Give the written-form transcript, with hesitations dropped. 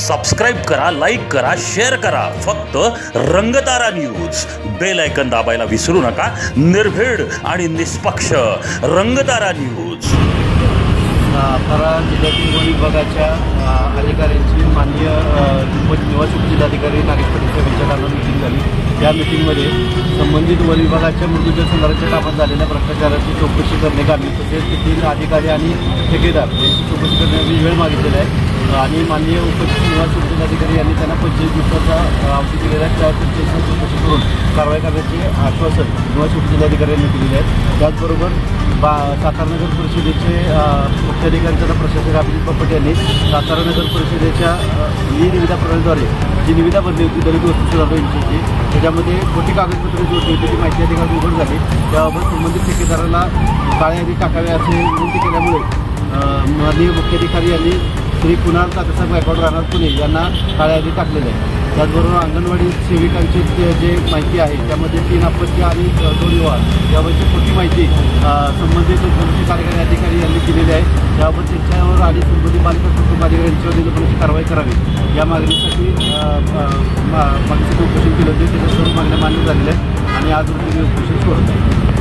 Subscribe करा, like करा, share करा. फक्त रंगतारा न्यूज. बेल आयकन दाबायला विसरू नका. निर्भीड आणि निष्पक्ष रंगतारा न्यूज. सातारा जिल्ह्यातील वन विभागाच्या अधिकाऱ्यांची माननीय निवासी जिल्हाधिकारी नागेश पाटील यांच्याकडून मीटिंग झाली. या मीटिंगमध्ये संबंधित वन विभागाच्या मृदूजल संधारणाच्या कामात झालेल्या भ्रष्टाचाराची चौकशी करण्याकामी तसेच तेथील अधिकारी आणि ठेकेदार यांची चौकशी करण्याची वेळ मागितलेला आहे. आणि माननीय निवासी जिल्हाधिकारी यांनी त्यांना 25 दिवसाचा अवधी दिलेला आहे. त्या चौकशी करून कारवाई करण्याचे आश्वासन निवासी जिल्हाधिकाऱ्यांनी दिलेले आहे. त्याचबरोबर सातारा नगर परिषदेचे मुख्याधिकारी तथा प्रशासक अभिजित बापट यांनी सातारा नगर परिषदेच्या निविदा प्रणालीद्वारे जी निविदा भरली होती दलित वस्तू सुधारणा योजनेची, त्याच्यामध्ये खोटी कागदपत्रे जोडली होती ती माहिती अधिकारी उघड झाली. त्याबाबत संबंधित ठेकेदाराला काळे यादी टाकावे असे विनंती केल्यामुळे माननीय मुख्याधिकारी यांनी श्री कुणाल तात्यासाहेब गायकवाड राहणार पुणे यांना काळ्या यादी टाकलेले आहे. त्याचबरोबर अंगणवाडी सेविकांची जे माहिती आहे त्यामध्ये 3 अपत्य आणि 2 विवाह याबाबतची खोटी माहिती संबंधित वनस्पती कार्यकारी अधिकारी यांनी दिलेली आहे. त्याबाबत त्यांच्यावर आणि संबंधित बालिका कुटुंब अधिकारी यांच्यावर निलंबनाची कारवाई करावी या मागणीसाठी मागणीसाठी उपोषण केलं होते. त्याच्या सर्व मागण्या मान्य झालेल्या आहेत आणि आज रोजी उपोषण सुरू होत आहे.